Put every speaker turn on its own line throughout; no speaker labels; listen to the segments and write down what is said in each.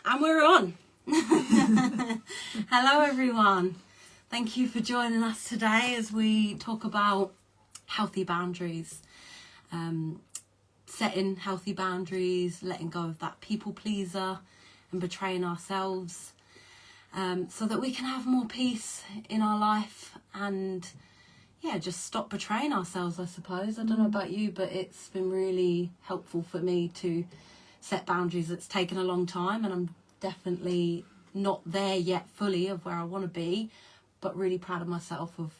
And we're on. Hello everyone. Thank you for joining us today as we talk about healthy boundaries. Setting healthy boundaries, letting go of that people pleaser and betraying ourselves, so that we can have more peace in our life and just stop betraying ourselves, I suppose. I don't know about you, but it's been really helpful for me to set boundaries. It's taken a long time and I'm definitely not there yet fully of where I want to be, but really proud of myself of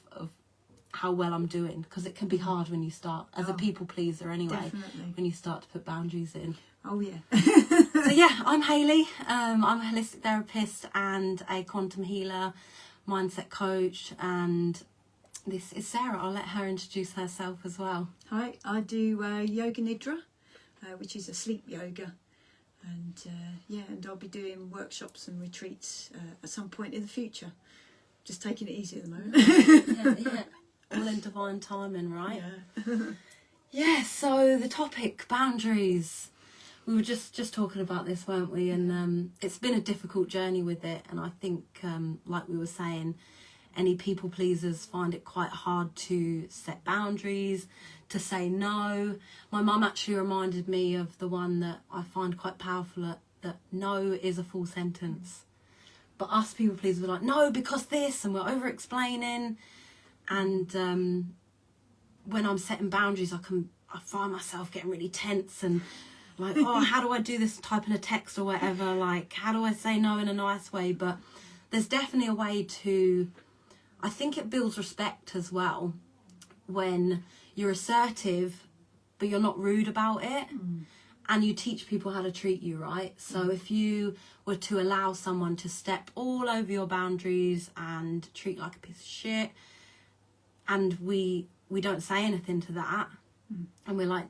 how well I'm doing, because it can be hard when you start as a people pleaser anyway.
Definitely.
When you start to put boundaries in.
Oh yeah.
So I'm Hayley. I'm a holistic therapist and a quantum healer, mindset coach, and this is Sarah. I'll let her introduce herself as well.
Hi, I do yoga Nidra, which is a sleep yoga, and and I'll be doing workshops and retreats at some point in the future. Just taking it easy at the moment.
All in divine timing, right?
Yeah.
So the topic, boundaries. We were just talking about this, weren't we? And it's been a difficult journey with it. And I think, like we were saying, any people pleasers find it quite hard to set boundaries, to say no. My mum actually reminded me of the one that I find quite powerful, that no is a full sentence. But us people pleasers were like, no, because this, and we're over explaining. And when I'm setting boundaries, I find myself getting really tense and like, oh, how do I do this, typing a text or whatever? Like, how do I say no in a nice way? But there's definitely a way to, I think it builds respect as well when you're assertive, but you're not rude about it. And you teach people how to treat you, right? So if you were to allow someone to step all over your boundaries and treat you like a piece of shit, and we don't say anything to that, and we're like,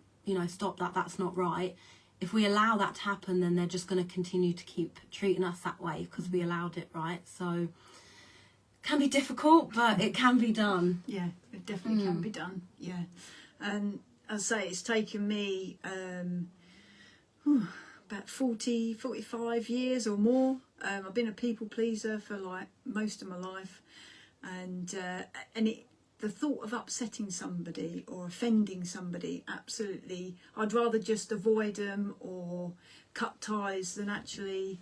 stop that, that's not right. If we allow that to happen, then they're just going to continue to keep treating us that way because we allowed it, right? So it can be difficult, but it can be done.
Yeah, it definitely can be done. Yeah. And I'll say it's taken me about 45 years or more. I've been a people pleaser for like most of my life, and the thought of upsetting somebody or offending somebody, absolutely, I'd rather just avoid them or cut ties than actually,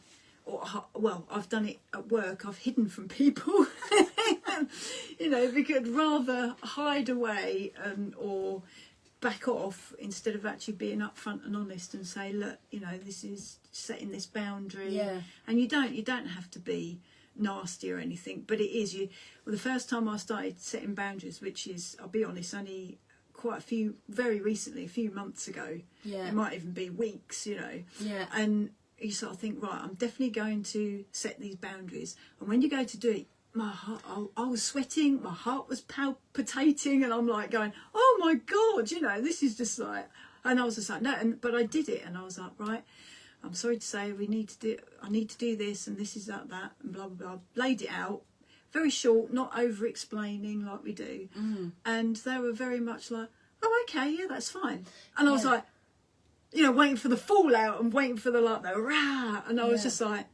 I've done it at work, I've hidden from people, because I'd rather hide away or back off instead of actually being upfront and honest and say, look, this is setting this boundary.
Yeah. And
you don't have to be nasty or anything, but it is the first time I started setting boundaries, which is, I'll be honest, only very recently, a few months ago. It might even be weeks, and you sort of think, right, I'm definitely going to set these boundaries. And when you go to do it, my heart, I was sweating, my heart was palpitating, and I'm like going, oh my god, this is just like, and I was just like, no, but I did it, and I was like, right, I'm sorry to say, I need to do this, and this is that, and blah, blah, blah. Laid it out, very short, not over-explaining like we do. And they were very much like, oh, okay, yeah, that's fine. And I was like, waiting for the fallout and waiting for the rah, and I was just like,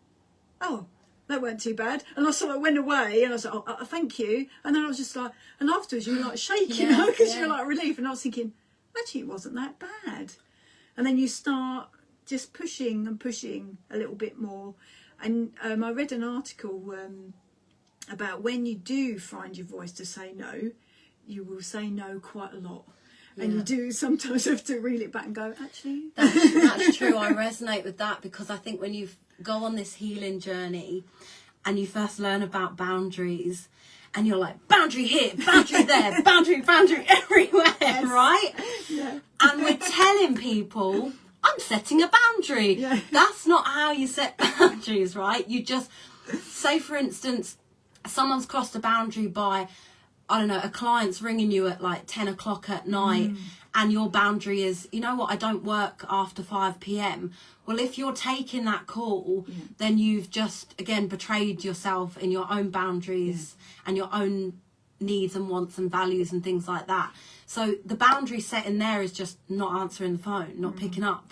oh, that weren't too bad. And I sort of went away, and I was like, oh, thank you. And then I was just like, and afterwards you were like shaking, because you're like relief. And I was thinking, actually, it wasn't that bad. And then you start just pushing and pushing a little bit more. And I read an article about when you do find your voice to say no, you will say no quite a lot. And you do sometimes have to reel it back and go, actually.
That's true. I resonate with that, because I think when you go on this healing journey and you first learn about boundaries, and you're like, boundary here, boundary there, boundary everywhere, right?
Yeah.
And we're telling people, I'm setting a boundary.
Yeah.
That's not how you set boundaries, right? You just say, for instance, someone's crossed a boundary by, I don't know, a client's ringing you at like 10 o'clock at night, and your boundary is, you know what, I don't work after 5 p.m. Well, if you're taking that call, then you've just, again, betrayed yourself in your own boundaries and your own needs and wants and values and things like that. So the boundary set in there is just not answering the phone, not picking up,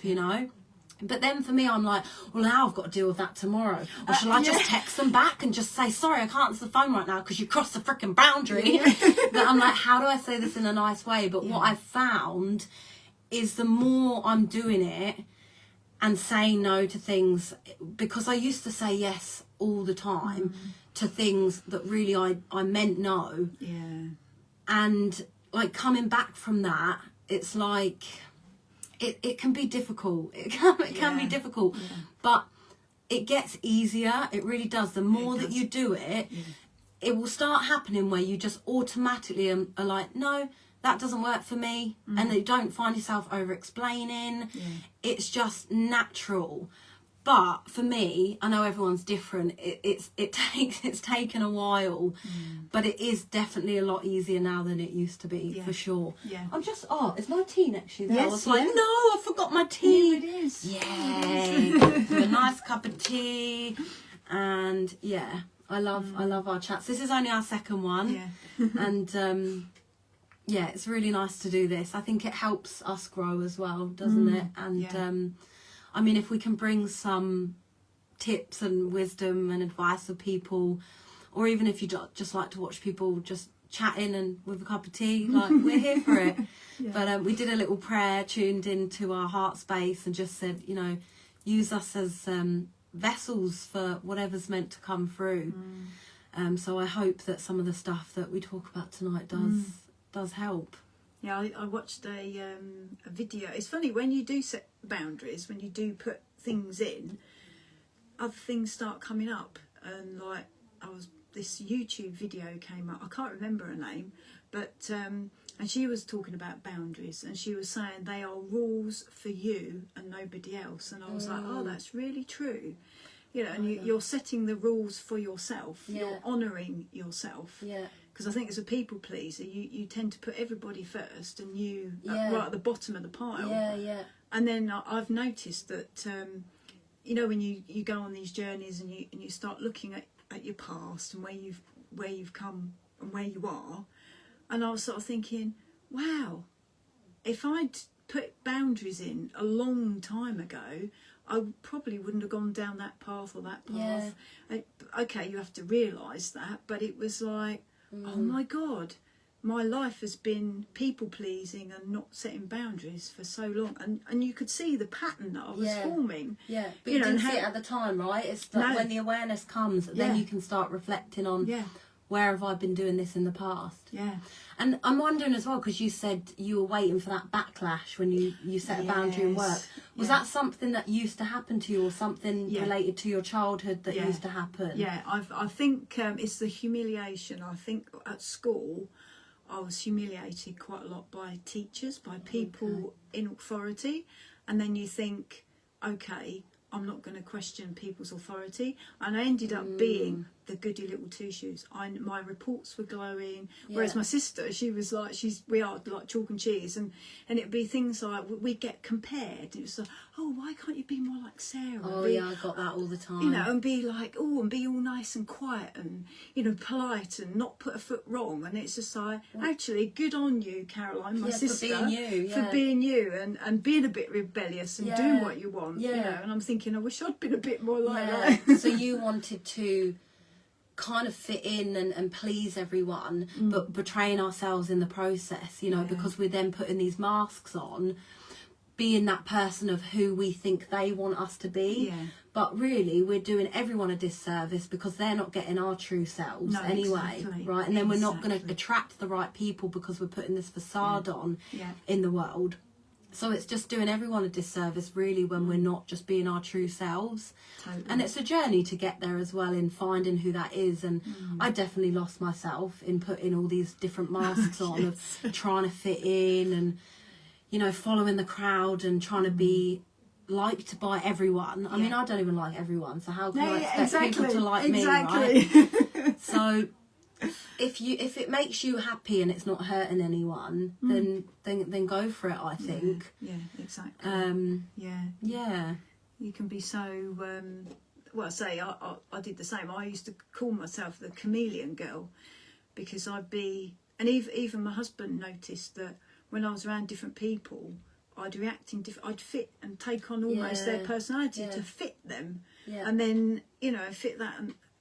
But then for me, I'm like, well, now I've got to deal with that tomorrow. Or shall I just text them back and just say, sorry, I can't answer the phone right now because you crossed the freaking boundary. But I'm like, how do I say this in a nice way? But what I've found is the more I'm doing it and saying no to things, because I used to say yes all the time to things that really I meant no.
Yeah. And
like coming back from that, it's like... It can be difficult. It can be difficult, but it gets easier. It really does. The more that you do it, it will start happening where you just automatically are like, no, that doesn't work for me, and you don't find yourself over explaining. It's just natural. But for me, I know everyone's different. It's taken a while, but it is definitely a lot easier now than it used to be, for sure.
Yeah.
I'm just, is my tea next to you there?
Yes,
I was like, no, I forgot my tea.
Here it is.
Yay. A nice cup of tea. And yeah, I love our chats. This is only our second one.
Yeah.
And yeah, it's really nice to do this. I think it helps us grow as well, doesn't it? And I mean, if we can bring some tips and wisdom and advice for people, or even if you just like to watch people just chatting and with a cup of tea, like, we're here for it. But we did a little prayer tuned into our heart space and just said, you know, use us as vessels for whatever's meant to come through. So I hope that some of the stuff that we talk about tonight does help.
Yeah, I watched a video. It's funny, when you do set boundaries, when you do put things in, other things start coming up. And like, this YouTube video came up. I can't remember her name, but and she was talking about boundaries, and she was saying they are rules for you and nobody else. And I was like, oh, that's really true. You know, and you're setting the rules for yourself. You're honouring yourself. Because I think as a people pleaser, you tend to put everybody first, and you right at the bottom of the pile. And then I've noticed that, you know, when you go on these journeys and you start looking at your past and where you've come and where you are, and I was sort of thinking, wow, if I'd put boundaries in a long time ago, I probably wouldn't have gone down that path or that path. Okay, you have to realise that, but it was like, oh my God, my life has been people pleasing and not setting boundaries for so long, and you could see the pattern that I was forming.
But you didn't see it at the time, right? It's like when the awareness comes, then you can start reflecting on where have I been doing this in the past. And I'm wondering as well, because you said you were waiting for that backlash when you set a boundary in work. Was that something that used to happen to you, or something related to your childhood that used to happen?
I think it's the humiliation. I think at school I was humiliated quite a lot by teachers, by people in authority, and then you think, okay, I'm not going to question people's authority, and I ended up being the goody little two-shoes. My reports were glowing, whereas my sister, she was like, we are like chalk and cheese, and it'd be things like, we get compared. It was like, oh, why can't you be more like Sarah?
I got that all the time.
You know, and be like, and be all nice and quiet and, you know, polite and not put a foot wrong. And it's just like, actually, good on you, Caroline, my sister,
for being you,
for being you and being a bit rebellious and doing what you want. You know, and I'm thinking, I wish I'd been a bit more like that.
So you wanted to kind of fit in and please everyone, but betraying ourselves in the process, you know, because we're then putting these masks on, being that person of who we think they want us to be. But really, we're doing everyone a disservice because they're not getting our true selves anyway, right? And then we're not going to attract the right people because we're putting this facade on in the world. So it's just doing everyone a disservice, really, when we're not just being our true selves. And it's a journey to get there as well, in finding who that is. And I definitely lost myself in putting all these different masks on, of trying to fit in and, you know, following the crowd and trying to be liked by everyone. I mean, I don't even like everyone, so how can I expect people to like me, right? So if it makes you happy and it's not hurting anyone, then go for it, I think.
Exactly. You can be so well, say I did the same. I used to call myself the chameleon girl, because I'd be, and even my husband noticed that when I was around different people, I'd react in I'd fit and take on almost their personality to fit them, and then fit that,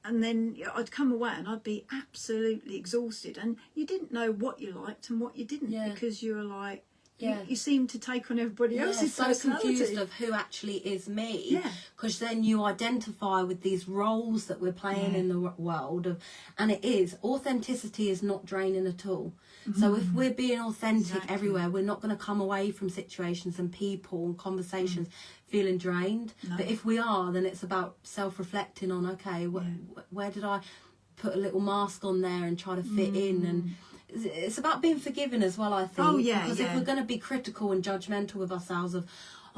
and then I'd come away and I'd be absolutely exhausted, and you didn't know what you liked and what you didn't, because you were like, you seem to take on everybody else's personality.
Confused of who actually is me, because then you identify with these roles that we're playing in the world and authenticity is not draining at all. So if we're being authentic everywhere, we're not going to come away from situations and people and conversations feeling drained. But if we are, then it's about self-reflecting on, okay, where did I put a little mask on there and try to fit in? And it's about being forgiving as well, I think. Because if we're going to be critical and judgmental with ourselves of,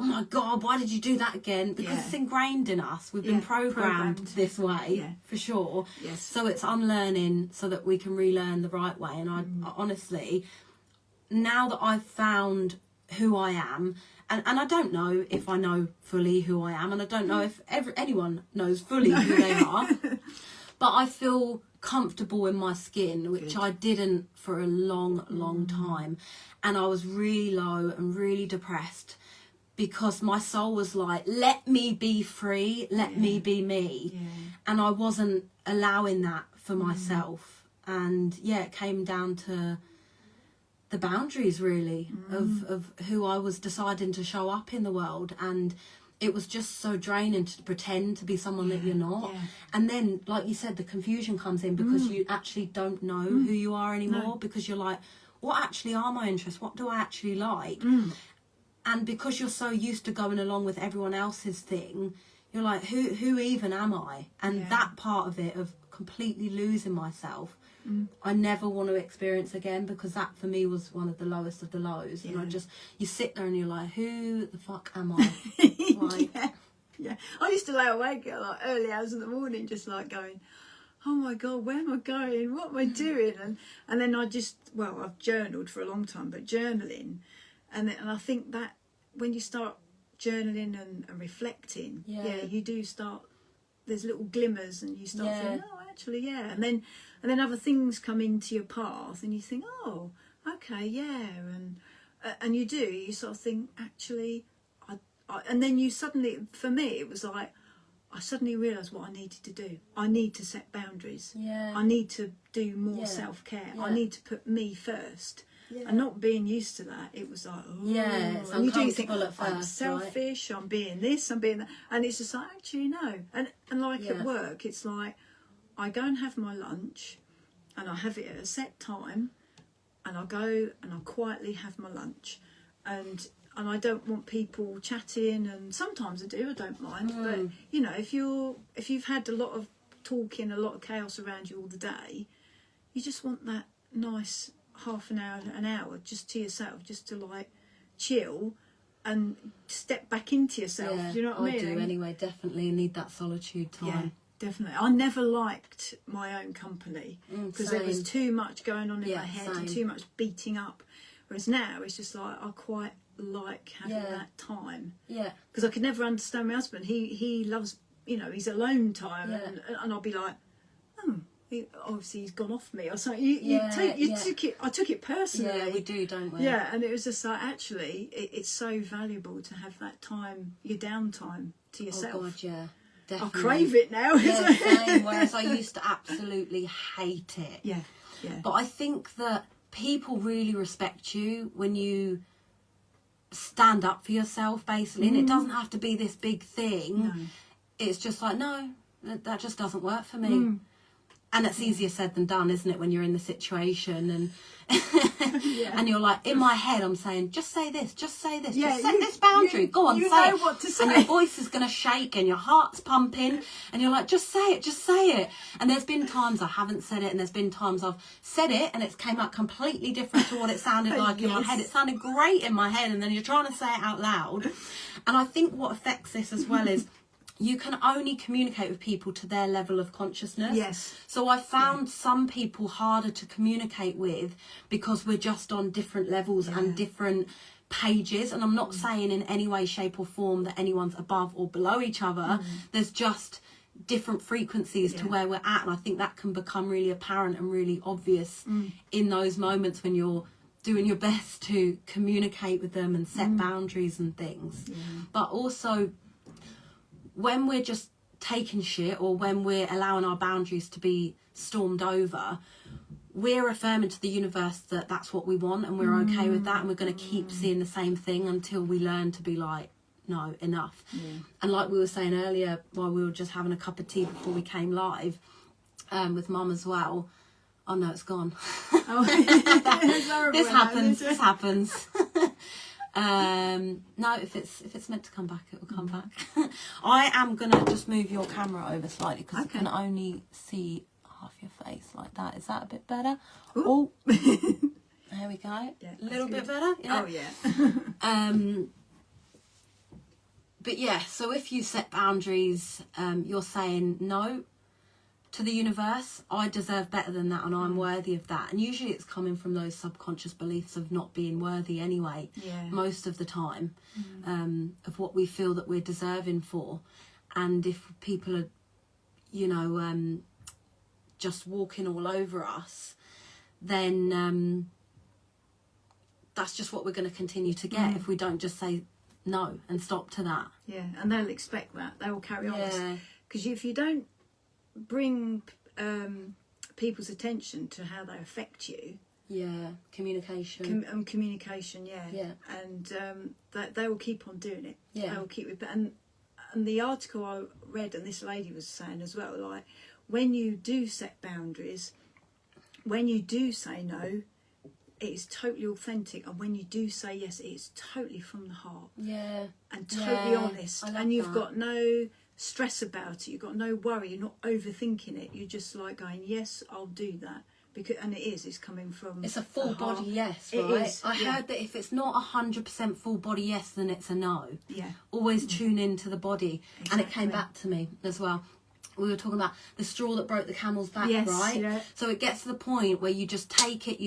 oh my God, why did you do that again? Because it's ingrained in us. We've been programmed this way, for sure. So it's unlearning so that we can relearn the right way. And I honestly, now that I've found who I am, and I don't know if I know fully who I am, and I don't know if anyone knows fully who they are, but I feel comfortable in my skin, which I didn't for a long time. And I was really low and really depressed, because my soul was like, let me be free, let me be me. And I wasn't allowing that for myself. And it came down to the boundaries, really, of who I was deciding to show up in the world. And it was just so draining to pretend to be someone that you're not. And then, like you said, the confusion comes in because you actually don't know who you are anymore, because you're like, what actually are my interests? What do I actually like? And because you're so used to going along with everyone else's thing, you're like, who even am I? And that part of it, of completely losing myself, I never want to experience again, because that for me was one of the lowest of the lows. And you sit there and you're like, who the fuck am I? Like,
I used to lay awake at like early hours in the morning, just like going, oh my God, where am I going? What am I doing? And then I've journaled for a long time, but journaling, and I think that when you start journaling and reflecting, you do start, there's little glimmers, and you start thinking, oh, actually, and then other things come into your path, and you think, oh, okay, and you sort of think, actually, and then you suddenly, for me, it was like, I suddenly realised what I needed to do. I need to set boundaries. I need to do more self-care. I need to put me first. And not being used to that, it was like, oh,
it's
and you do think,
at first,
I'm selfish, I'm being this, I'm being that, and it's just like, actually no. And like at work, it's like, I go and have my lunch, and I have it at a set time, and I go and I quietly have my lunch, and I don't want people chatting, and sometimes I do, I don't mind, but if you've had a lot of talking, a lot of chaos around you all the day, you just want that nice half an hour just to yourself, just to like chill and step back into yourself. Do you know what I mean?
I do anyway, definitely need that solitude time.
Definitely. I never liked my own company, because there was too much going on in my head and too much beating up, whereas now it's just like, I quite like having that time, because I could never understand my husband. He loves, he's alone time, and I'll be like, obviously he's gone off me or something. I took it personally.
We do, don't we?
And it was just like, actually, it's so valuable to have that time, your downtime to yourself.
Oh God, definitely.
I crave it now.
Same. Whereas I used to absolutely hate it. But I think that people really respect you when you stand up for yourself, basically, and it doesn't have to be this big thing. It's just like, no, that just doesn't work for me. And it's easier said than done, isn't it, when you're in the situation and and you're like, in my head I'm saying, just say this, just say this, just set this boundary, go on,
you
say
know
it.
what to say.
And your voice is going to shake and your heart's pumping and you're like, just say it, just say it. And there's been times I haven't said it, and there's been times I've said it and it's came out completely different to what it sounded like in my head. It sounded great in my head, and then you're trying to say it out loud. And I think what affects this as well is you can only communicate with people to their level of consciousness. So I found some people harder to communicate with because we're just on different levels and different pages. And I'm not saying in any way, shape or form that anyone's above or below each other. There's just different frequencies to where we're at. And I think that can become really apparent and really obvious in those moments when you're doing your best to communicate with them and set boundaries and things. But also when we're just taking shit, or when we're allowing our boundaries to be stormed over, we're affirming to the universe that that's what we want, and we're okay with that, and we're going to keep seeing the same thing until we learn to be like, no, enough. And like we were saying earlier, while we were just having a cup of tea before we came live, with Mum as well. Oh no, it's gone. This happens. No, if it's meant to come back, it will come back. I am gonna just move your camera over slightly because I can only see half your face like that. Is that a bit better? Oh, there we go. Yeah, a little bit better. Yeah.
Oh yeah.
But yeah, so if you set boundaries, you're saying no to the universe. I deserve better than that, and I'm worthy of that. And usually it's coming from those subconscious beliefs of not being worthy anyway, most of the time, of what we feel that we're deserving for. And if people are, you know, just walking all over us, then that's just what we're going to continue to get if we don't just say no and stop to that.
Yeah, and they'll expect that. They will carry on. Because if you don't bring people's attention to how they affect you,
communication,
communication, and they will keep on doing it. They will keep it. And the article I read, and this lady was saying as well, like, when you do set boundaries, when you do say no, it is totally authentic, and when you do say yes, it is totally from the heart, and totally honest, and you've got no stress about it, you've got no worry, you're not overthinking it, you're just like going, yes, I'll do that, because, and it's coming from,
it's a full body yes, right? I heard that if it's not 100% full body yes, then it's a no. Always tune into the body. And it came back to me as well. We were talking about the straw that broke the camel's back, right? So it gets to the point where you just take it,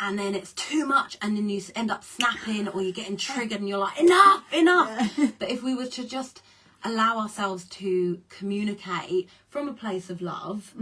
and then it's too much, and then you end up snapping, or you're getting triggered, and you're like, enough. But if we were to just allow ourselves to communicate from a place of love,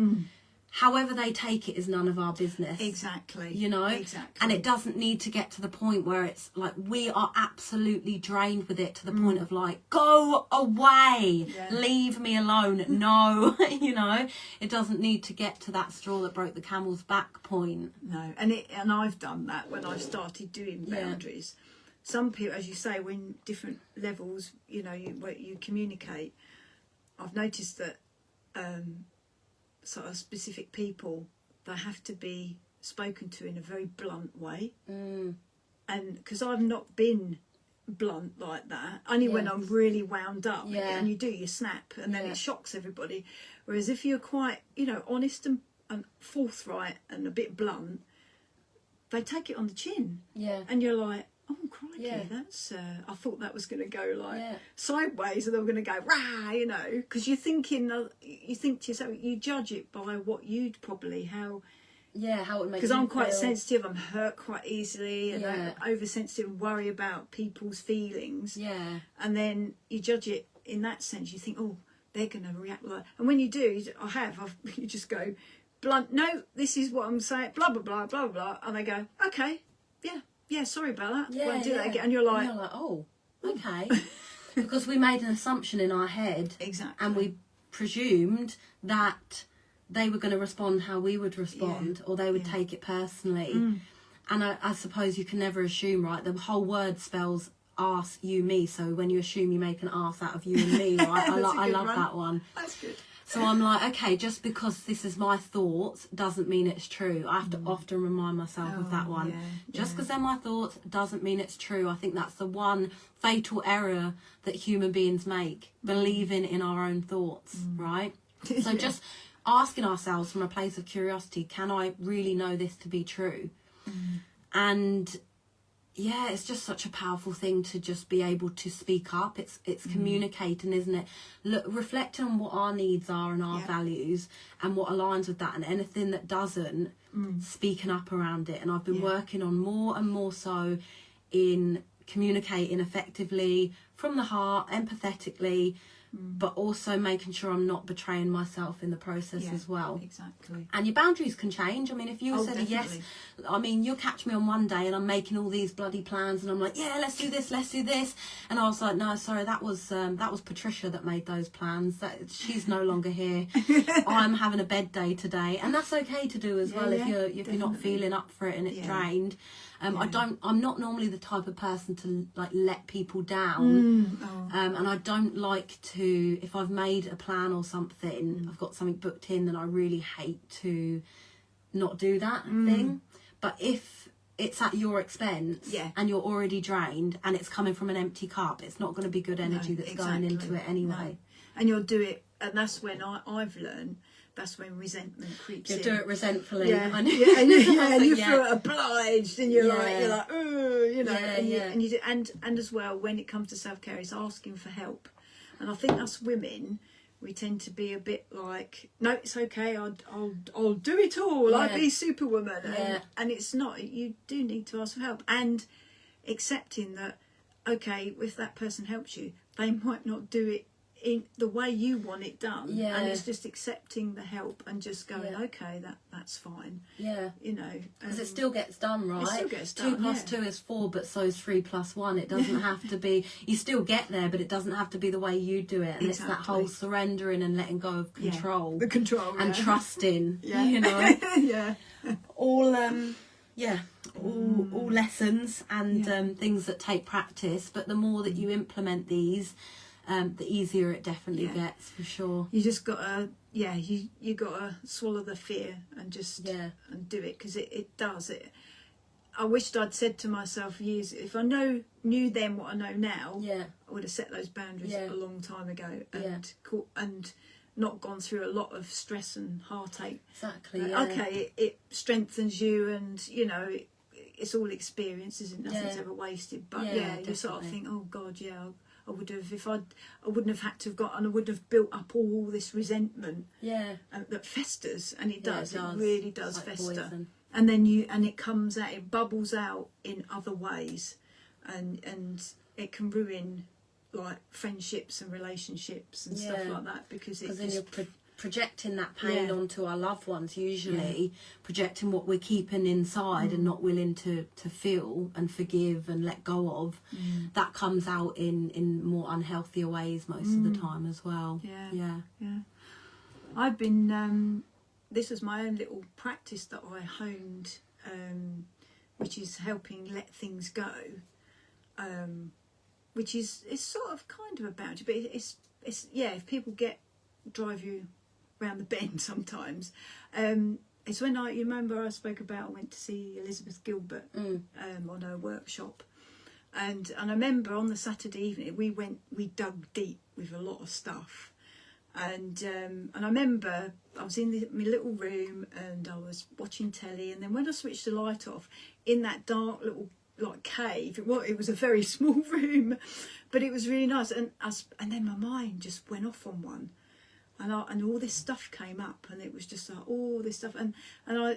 however they take it is none of our business.
Exactly.
You know?
Exactly.
And it doesn't need to get to the point where it's like we are absolutely drained with it to the point of like, go away, leave me alone. No, you know? It doesn't need to get to that straw that broke the camel's back point.
No, and I've done that when I started doing boundaries. Some people, as you say, when different levels, you know, you communicate, I've noticed that sort of specific people, they have to be spoken to in a very blunt way, and because I've not been blunt like that, only when I'm really wound up, and you snap, and then it shocks everybody. Whereas if you're quite, you know, honest and forthright and a bit blunt, they take it on the chin, and you're like, oh crikey, that's I thought that was going to go like sideways, and they were going to go rah, you know, because you're thinking, you think to yourself, you judge it by what you'd probably how it would make, because I'm quite sensitive, I'm hurt quite easily, and I'm oversensitive and worry about people's feelings, and then you judge it in that sense. You think, oh, they're going to react like, and when you do, you just go blunt, no, this is what I'm saying, blah blah blah blah blah, and they go, okay, yeah, sorry about that. Won't do that again. And you're like,
oh, okay. Because we made an assumption in our head.
Exactly.
And we presumed that they were going to respond how we would respond, or they would take it personally. And I suppose you can never assume, right? The whole word spells arse, you, me. So when you assume, you make an arse out of you and me, right? I love that one.
That's good.
So I'm like, okay, just because this is my thoughts doesn't mean it's true. I have to often remind myself of that one. Just because they're my thoughts doesn't mean it's true. I think that's the one fatal error that human beings make, believing in our own thoughts, right? So just asking ourselves from a place of curiosity, can I really know this to be true? And it's just such a powerful thing to just be able to speak up. It's communicating, isn't it? Look, reflecting on what our needs are and our values and what aligns with that, and anything that doesn't, speaking up around it. And I've been working on more and more so in communicating effectively from the heart, empathetically, but also making sure I'm not betraying myself in the process as well.
Exactly.
And your boundaries can change. I mean, if you said a yes, I mean, you'll catch me on one day and I'm making all these bloody plans and I'm like, yeah, let's do this, and I was like, no, sorry, that was Patricia that made those plans. She's no longer here. I'm having a bed day today, and that's okay to do as well if you're not feeling up for it and it's drained. I'm not normally the type of person to like let people down, and I don't like to, if I've made a plan or something, I've got something booked in, then I really hate to not do that thing. But if it's at your expense and you're already drained and it's coming from an empty cup, it's not going to be good energy that's going into it anyway.
And you'll do it, and that's when I've learned. That's when resentment creeps in.
You do it resentfully.
And you feel obliged, and you're like, oh, you know, and you do, and as well, when it comes to self-care, it's asking for help. And I think us women, we tend to be a bit like, no, it's okay, I'll do it all, I'll be Superwoman, and it's not. You do need to ask for help, and accepting that, okay, if that person helps you, they might not do it in the way you want it done, and it's just accepting the help and just going, okay, that's fine, you know,
because it still gets done, right?
It still gets done.
2 + 2 is 4, but so is 3 + 1. It doesn't have to be, you still get there, but it doesn't have to be the way you do it. And it's that whole surrendering and letting go of control,
the control,
and trusting, you know. All lessons and things that take practice, but the more that you implement these, the easier it definitely gets, for sure.
You just gotta, you gotta swallow the fear and just and do it, because it does it. I wished I'd said to myself years, if I knew then what I know now, I would have set those boundaries a long time ago, and not gone through a lot of stress and heartache.
Exactly.
Okay, it strengthens you, and you know it's all experience, isn't it? Nothing's ever wasted. But you sort of think, oh God, I would have, if I wouldn't have had to have got, and I would have built up all this resentment that festers, and it does. It really does fester. Poison. And then it comes out, it bubbles out in other ways, and it can ruin like friendships and relationships and stuff like that, because
then you're projecting that pain onto our loved ones, usually projecting what we're keeping inside and not willing to feel and forgive and let go of. That comes out in more unhealthier ways most of the time as well.
I've been this was my own little practice that I honed, which is helping let things go, which is, it's sort of kind of a boundary, but it's if people drive you round the bend sometimes. It's when you remember I spoke about, I went to see Elizabeth Gilbert on her workshop, and I remember on the Saturday evening we dug deep with a lot of stuff, and I remember I was in my little room and I was watching telly, and then when I switched the light off in that dark little like cave, it was a very small room, but it was really nice, and then my mind just went off on one. And all this stuff came up, and it was just like all this stuff, and I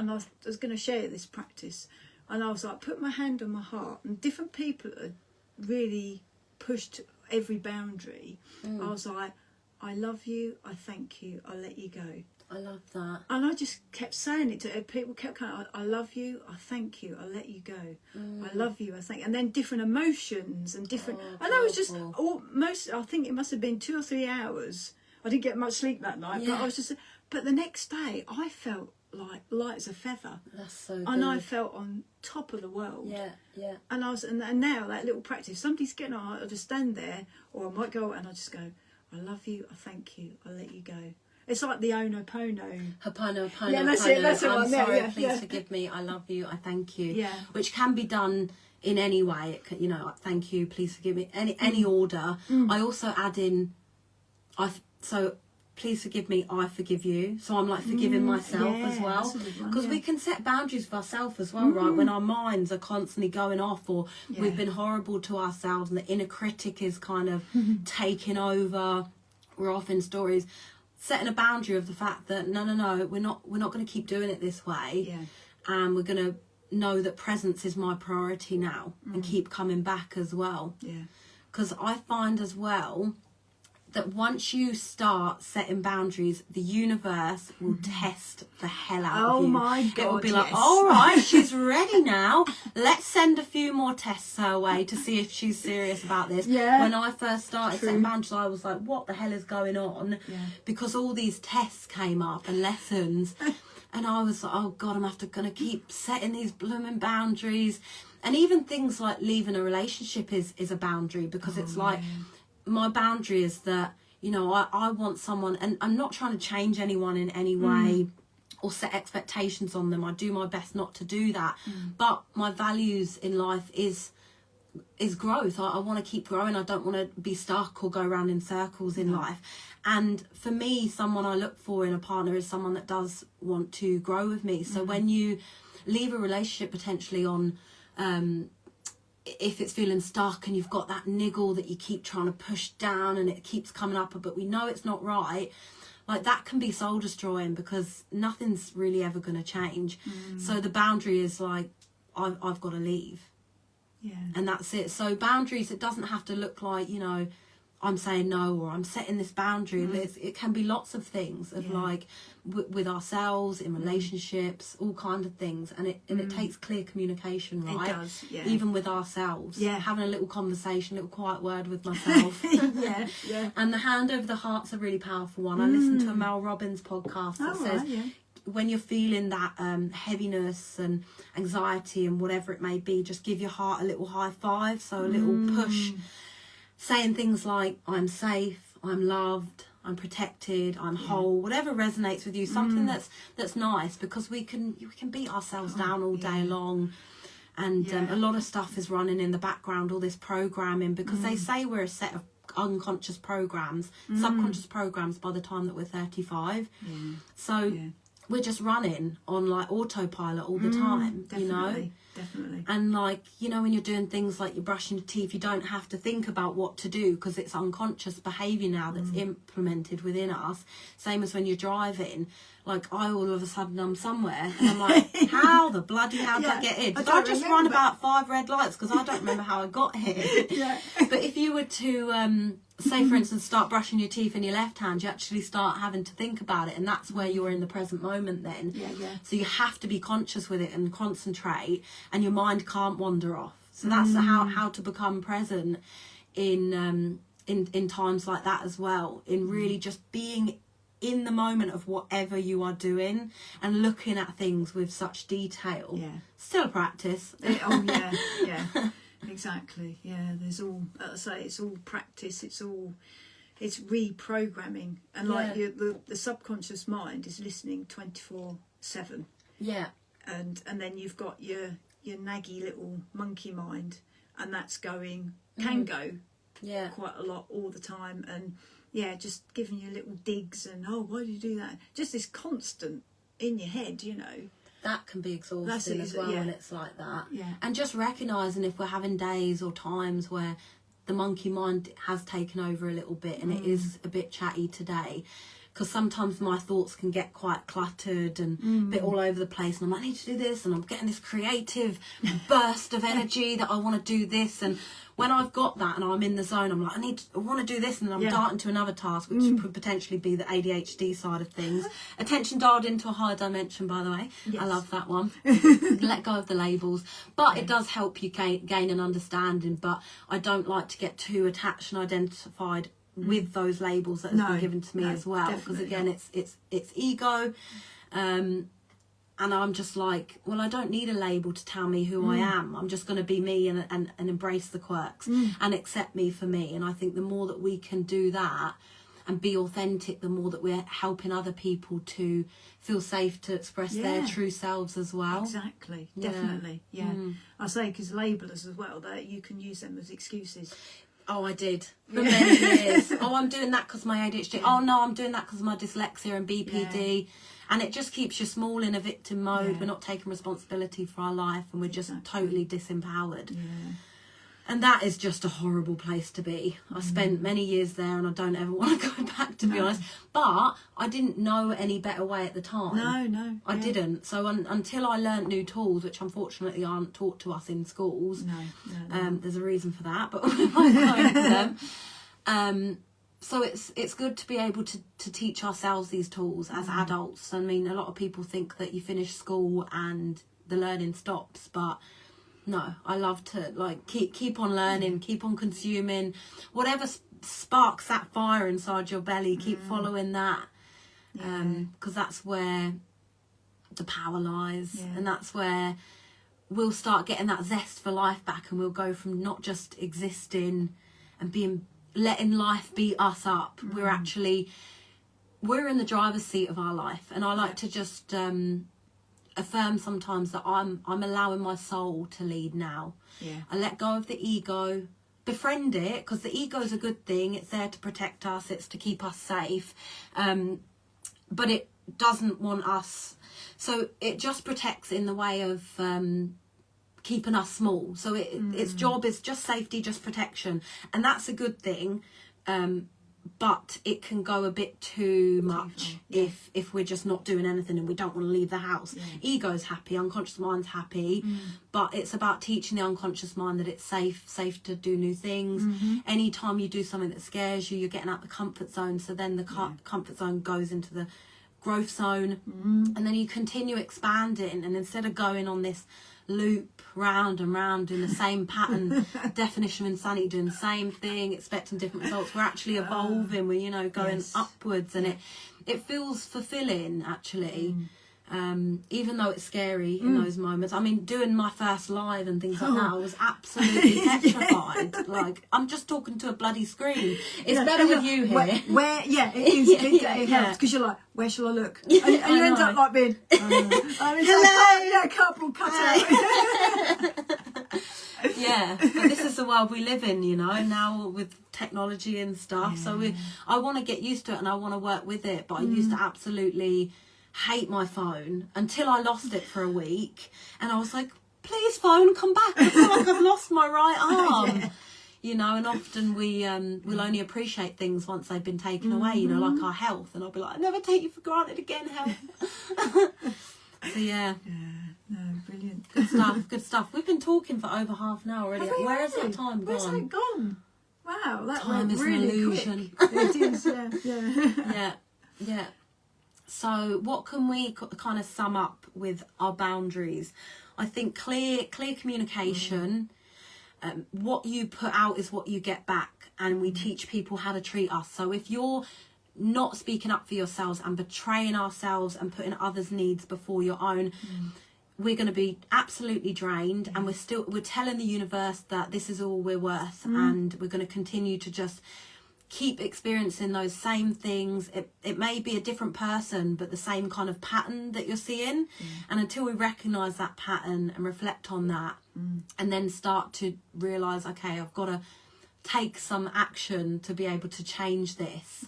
was going to share this practice, and I was like, put my hand on my heart, and different people had really pushed every boundary. I was like, I love you, I thank you, I let you go.
I love that.
And I just kept saying it to people. Kept coming, I love you, I thank you, I let you go. I love you, I thank you. And then different emotions and different. And I was just I think it must have been 2 or 3 hours. I didn't get much sleep that night, but I was just. But the next day, I felt like light as a feather.
That's so good.
And I felt on top of the world. And I was, and now that little practice, somebody's getting on, I'll just stand there, or I might go and I just go, I love you, I thank you, I let you go. It's like the Ho'oponopono.
Ho'oponopono.
Yeah, that's it. That's
I'm
one
sorry,
there.
please forgive me. I love you. I thank you.
Yeah.
Which can be done in any way. It can, thank you. Please forgive me. Any order. I also add in. So please forgive me. I forgive you. So I'm like forgiving myself as well, because we can set boundaries for ourselves as well, right? When our minds are constantly going off, or we've been horrible to ourselves, and the inner critic is kind of taking over. We're off in stories. Setting a boundary of the fact that no, we're not going to keep doing it this way, and we're going to know that presence is my priority now, and keep coming back as well. Because I find as well, that once you start setting boundaries, the universe will test the hell out of you.
Oh my God,
it will be like,
yes.
all right, she's ready now. Let's send a few more tests her way to see if she's serious about this.
Yeah.
When I first started setting boundaries, I was like, what the hell is going on?
Yeah.
Because all these tests came up and lessons. And I was like, oh God, I'm going to keep setting these blooming boundaries. And even things like leaving a relationship is a boundary, because it's like, my boundary is that, you know, I want someone, and I'm not trying to change anyone in any way or set expectations on them. I do my best not to do that. But my values in life is growth. I want to keep growing. I don't want to be stuck or go around in circles in life. And for me, someone I look for in a partner is someone that does want to grow with me. So when you leave a relationship potentially on, if it's feeling stuck and you've got that niggle that you keep trying to push down and it keeps coming up, but we know it's not right, like that can be soul destroying, because nothing's really ever going to change. So the boundary is like, I've got to leave.
Yeah.
And that's it. So boundaries, it doesn't have to look like, you know, I'm saying no, or I'm setting this boundary. It can be lots of things of like with ourselves, in relationships, all kinds of things. And it takes clear communication, right?
It does, yeah.
Even with ourselves.
Yeah.
Having a little conversation, a little quiet word with myself.
Yeah, yeah.
And the hand over the heart's a really powerful one. I listened to a Mel Robbins podcast that says, when you're feeling that heaviness and anxiety and whatever it may be, just give your heart a little high five, so a little push, saying things like, I'm safe, I'm loved, I'm protected, I'm whole, whatever resonates with you, something that's nice, because we can beat ourselves down all day long. And a lot of stuff is running in the background, all this programming, because they say we're a set of unconscious programs, subconscious programs by the time that we're 35. So we're just running on like autopilot all the time, you know?
Definitely.
And like, you know, when you're doing things like you're brushing your teeth, you don't have to think about what to do, because it's unconscious behaviour now that's implemented within us. Same as when you're driving. Like, I all of a sudden I'm somewhere and I'm like, how the bloody hell did I get here? Did I just run about 5 red lights? Because I don't remember how I got here. But if you were to, say, for instance, start brushing your teeth in your left hand, you actually start having to think about it. And that's where you're in the present moment then. So you have to be conscious with it and concentrate, and your mind can't wander off. So that's how to become present in times like that as well. In really just being in the moment of whatever you are doing and looking at things with such detail. Still a practice.
Exactly. Yeah, there's all, as I say, it's all practice, it's reprogramming, and like the subconscious mind is listening 24/7. And then you've got your naggy little monkey mind, and that's going quite a lot all the time, and just giving you little digs and, oh, why do you do that? Just this constant in your head, you know.
That can be exhausting as well when it's like that. And just recognising if we're having days or times where the monkey mind has taken over a little bit and it is a bit chatty today. Because sometimes my thoughts can get quite cluttered and a bit all over the place, and I'm like, I need to do this, and I'm getting this creative burst of energy that I want to do this, and when I've got that and I'm in the zone, I'm like, I want to do this, and then I'm darting to another task, which could potentially be the ADHD side of things. Attention dialed into a higher dimension, by the way. I love that one. Let go of the labels. But it does help you gain an understanding, but I don't like to get too attached and identified with those labels that have been given to me as well, because again it's ego, and I'm just like, well, I don't need a label to tell me who I am. I'm just going to be me and embrace the quirks and accept me for me. And I think the more that we can do that and be authentic, the more that we're helping other people to feel safe to express their true selves as well.
Exactly. Definitely. I say, because labelers as well, that you can use them as excuses.
Oh, I did for many years. Oh, I'm doing that because my ADHD. Oh, no, I'm doing that because my dyslexia and BPD. And it just keeps you small in a victim mode. We're not taking responsibility for our life, and we're just totally disempowered. And that is just a horrible place to be. I spent many years there, and I don't ever want to go back, to be honest. But I didn't know any better way at the time.
No.
I didn't. So until I learnt new tools, which unfortunately aren't taught to us in schools.
No.
There's a reason for that, but we won't go into them. so it's good to be able to teach ourselves these tools as adults. I mean, a lot of people think that you finish school and the learning stops, but no, I love to like keep on learning, keep on consuming, whatever sparks that fire inside your belly, keep following that, because that's where the power lies, and that's where we'll start getting that zest for life back, and we'll go from not just existing and letting life beat us up. We're in the driver's seat of our life, and I like to just affirm sometimes that I'm allowing my soul to lead now. I let go of the ego, befriend it, because the ego is a good thing. It's there to protect us, it's to keep us safe, but it doesn't want us, so it just protects in the way of keeping us small. So its job is just safety, just protection, and that's a good thing, but it can go a bit too much if we're just not doing anything and we don't want to leave the house. Ego's happy, unconscious mind's happy, but it's about teaching the unconscious mind that it's safe to do new things. Anytime you do something that scares you, you're getting out the comfort zone, so then the comfort zone goes into the growth zone, and then you continue expanding, and instead of going on this loop round and round in the same pattern, definition of insanity, doing the same thing, expecting different results, we're actually evolving, we're going upwards, and it feels fulfilling actually. Even though it's scary in those moments. I mean, doing my first live and things like that, I was absolutely petrified. Like, I'm just talking to a bloody screen. It's better with you here.
It is. It helps, because you're like, where shall I look? And you end up like being, hello, couple cut out.
Yeah, but this is the world we live in, now with technology and stuff. So I want to get used to it, and I want to work with it, but I used to absolutely hate my phone until I lost it for a week, and I was like, please phone, come back, I feel like I've lost my right arm. And often we'll only appreciate things once they've been taken away, like our health, and I'll be like, I never take you for granted again, health. So
no, brilliant.
Good stuff. We've been talking for over half an hour already. Where has that time gone?
Where's that gone? Wow, that
time
went
is
really
an illusion.
Quick. It is,
yeah. So what can we kind of sum up with our boundaries? I think clear communication. What you put out is what you get back, and we teach people how to treat us. So if you're not speaking up for yourselves and betraying ourselves and putting others' needs before your own, we're going to be absolutely drained, and we're telling the universe that this is all we're worth, and we're going to continue to just keep experiencing those same things. It may be a different person, but the same kind of pattern that you're seeing. And until we recognise that pattern and reflect on that, and then start to realise, okay, I've got to take some action to be able to change this,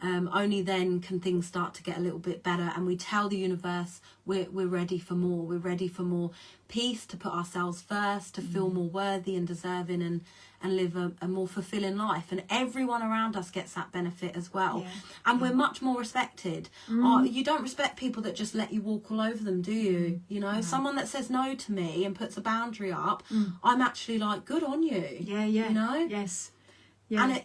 only then can things start to get a little bit better, and we tell the universe we're ready for more. We're ready for more peace, to put ourselves first, to feel more worthy and deserving, and live a more fulfilling life, and everyone around us gets that benefit as well. And we're much more respected. You don't respect people that just let you walk all over them, do you? Someone that says no to me and puts a boundary up, I'm actually like, good on you.
Yes.
And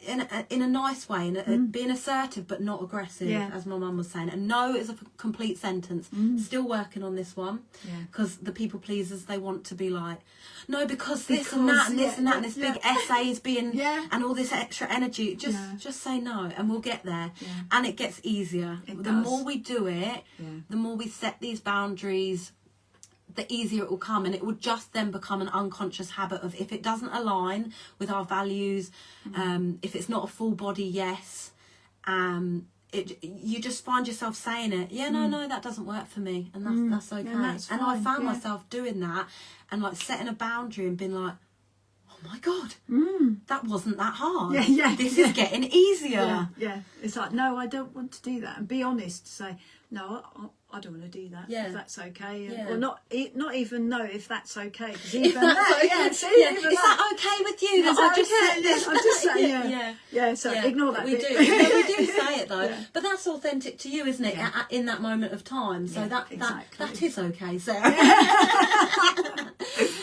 in a nice way, and being assertive but not aggressive, as my mum was saying. And no is a complete sentence. Still working on this one, because the people pleasers, they want to be like, no, because this and that and this and that, and this big essays being and all this extra energy. Just say no, and we'll get there. And it gets easier. The more we do it, the more we set these boundaries, the easier it will come, and it will just then become an unconscious habit of, if it doesn't align with our values, if it's not a full body yes, you just find yourself saying it, no, that doesn't work for me, and that's okay. And I found myself doing that, and like setting a boundary and being like, oh my god, that wasn't that hard. This is getting easier.
It's like, no, I don't want to do that, and be honest to say, no, I don't want to do that, if that's okay, or not even know if that's okay, because even that,
is that okay with you?
I'm just saying, so ignore that.
We do say it though, but that's authentic to you, isn't it? In that moment of time, so that is okay, Sarah.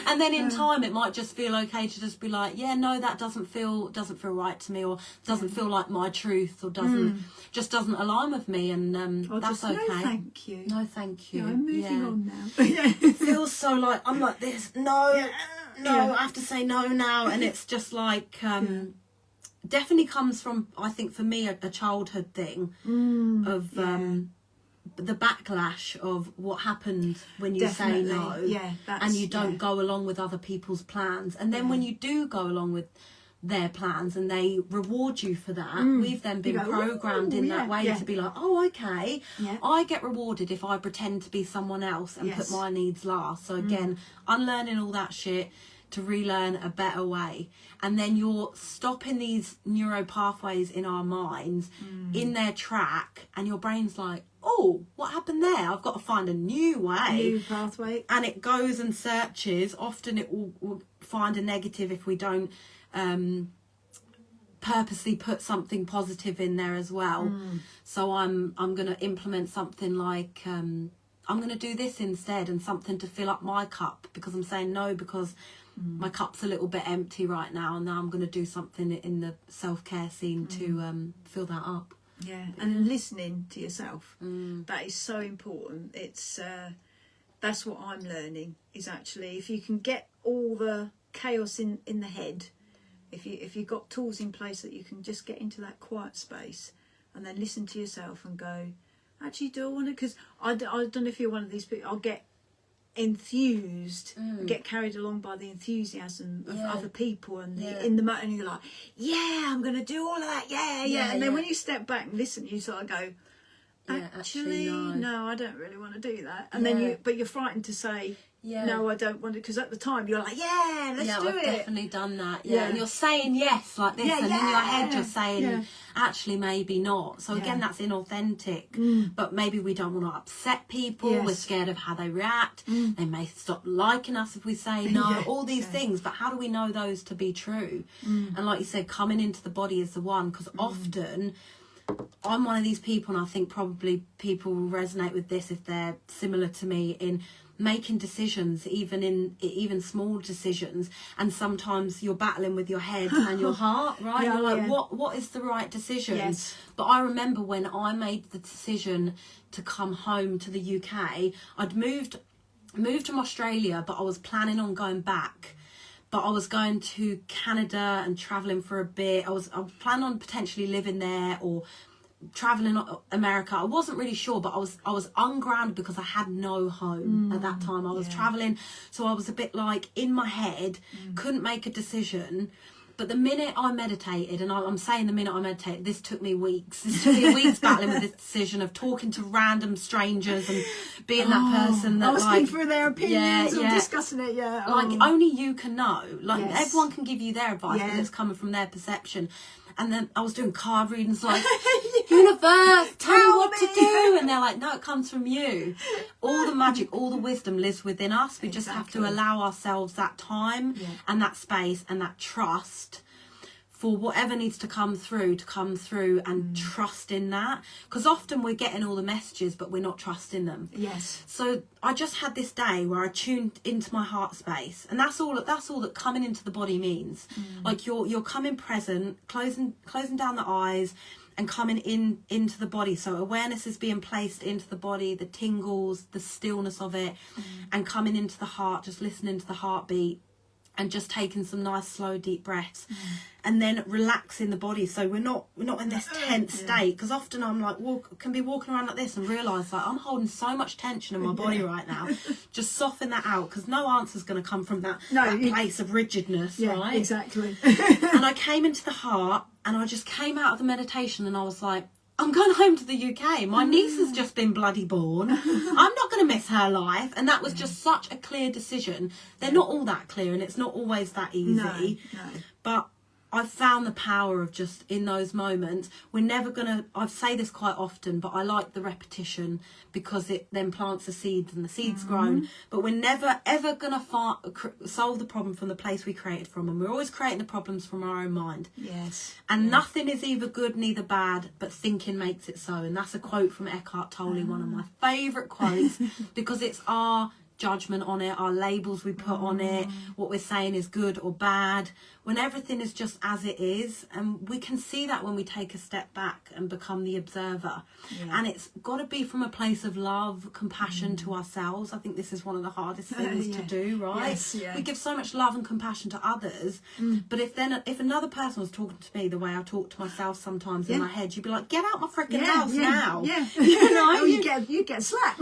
And then in time it might just feel okay to just be like, yeah, no, that doesn't feel right to me, or doesn't feel like my truth, or doesn't align with me, and that's okay.
No, thank you.
No, thank you.
Yeah, I'm moving on now.
It feels so like I'm like this. No, I have to say no now, and it's just like definitely comes from, I think for me, a childhood thing of the backlash of what happened when you say no, and you don't go along with other people's plans, and then when you do go along with their plans and they reward you for that, we've then been programmed in that way to be like, oh, okay, I get rewarded if I pretend to be someone else and put my needs last. So again, unlearning all that shit to relearn a better way. And then you're stopping these neuro pathways in our minds in their track, and your brain's like, oh, what happened there? I've got to find a new way.
New pathway.
And it goes and searches. Often it will find a negative if we don't purposely put something positive in there as well. So I'm going to implement something like I'm going to do this instead, and something to fill up my cup, because I'm saying no because my cup's a little bit empty right now, and now I'm going to do something in the self-care scene to fill that up.
And listening to yourself, that is so important. It's that's what I'm learning, is actually if you can get all the chaos in the head, if you've got tools in place that you can just get into that quiet space and then listen to yourself and go, actually, do I want to? Because I don't know if you're one of these people, I'll get enthused and get carried along by the enthusiasm of other people, and in the moment, and you're like, I'm going to do all of that, and then when you step back and listen, you sort of go, actually no, I don't really want to do that, and then but you're frightened to say no, I don't want to, because at the time you're like, let's do
I've
it.
definitely done that. And you're saying yes like this, and in your head you're saying actually maybe not. So again, that's inauthentic. But maybe we don't want to upset people. We're scared of how they react. They may stop liking us if we say no. All these things. But how do we know those to be true? And like you said, coming into the body is the one, because often I'm one of these people, and I think probably people will resonate with this if they're similar to me, in making decisions, even small decisions, and sometimes you're battling with your head and your heart, right? You're like, what is the right decision? But I remember when I made the decision to come home to the UK, I'd moved from Australia, but I was planning on going back. But I was going to Canada and travelling for a bit. I was planning on potentially living there or traveling America. I wasn't really sure, but I was ungrounded because I had no home at that time. I was traveling, so I was a bit like in my head, couldn't make a decision. But the minute I meditated, and I'm saying the minute I meditated, this took me weeks. This took me weeks battling with this decision of talking to random strangers and being that person that
asking for their opinions or discussing it.
Like only you can know. Like everyone can give you their advice, but it's coming from their perception. And then I was doing card readings like, universe, tell me what to do. And they're like, no, it comes from you. All the magic, all the wisdom lives within us. We just have to allow ourselves that time and that space and that trust for whatever needs to come through and trust in that. Because often we're getting all the messages, but we're not trusting them. So I just had this day where I tuned into my heart space, and that's all that coming into the body means. Like you're coming present, closing down the eyes and coming into the body. So awareness is being placed into the body, the tingles, the stillness of it, and coming into the heart, just listening to the heartbeat. And just taking some nice, slow, deep breaths, and then relaxing the body. So we're not in this tense state. Because often I'm like, can be walking around like this and realise like I'm holding so much tension in my body right now. Just soften that out, because no answer's going to come from that place of rigidness, right?
Exactly.
And I came into the heart, and I just came out of the meditation, and I was like, I'm going home to the UK. My niece has just been bloody born. I'm not going to miss her life. And that was just such a clear decision. They're not all that clear, and it's not always that easy. No. But I've found the power of just in those moments. We're never going to, I say this quite often, but I like the repetition because it then plants the seeds and the seeds grown. But we're never, ever going to solve the problem from the place we created from. And we're always creating the problems from our own mind. And nothing is either good, neither bad, but thinking makes it so. And that's a quote from Eckhart Tolle, one of my favourite quotes, because it's our judgment on it, our labels we put on it, what we're saying is good or bad, when everything is just as it is. And we can see that when we take a step back and become the observer. And it's got to be from a place of love, compassion to ourselves. I think this is one of the hardest things to do, right?
Yes,
we give so much love and compassion to others, but if another person was talking to me the way I talk to myself sometimes in my head, you'd be like, get out my freaking house now. You know,
you get slapped.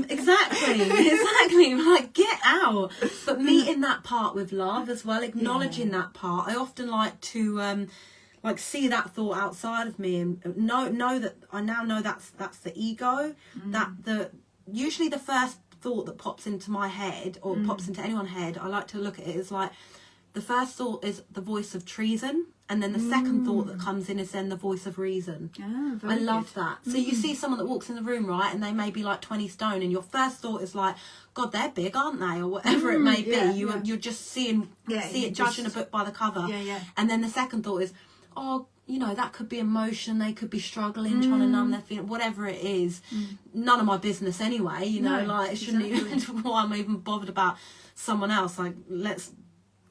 Exactly. Like, get out. But meeting that part with love as well, acknowledging that part. I often like to like see that thought outside of me and know that I now know that's the ego. That usually the first thought that pops into my head or pops into anyone's head, I like to look at it as like, the first thought is the voice of treason, and then the second thought that comes in is then the voice of reason. I love that. So you see someone that walks in the room, right, and they may be like 20 stone, and your first thought is like, God, they're big, aren't they? Or whatever it may be. You're just seeing it, judging a book by the cover. And then the second thought is, oh, you know, that could be emotion, they could be struggling, trying to numb their feeling, whatever it is. None of my business anyway, you know, like it shouldn't even, why am I even bothered about someone else? Like, let's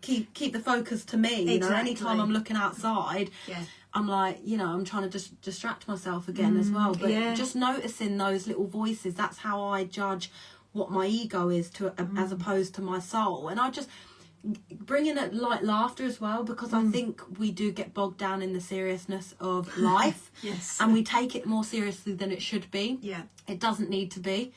keep the focus to me, you know. Anytime I'm looking outside, I'm like, you know, I'm trying to just distract myself again as well. But just noticing those little voices, that's how I judge what my ego is to as opposed to my soul. And I just bringing it light laughter as well, because I think we do get bogged down in the seriousness of life. And we take it more seriously than it should be. It doesn't need to be.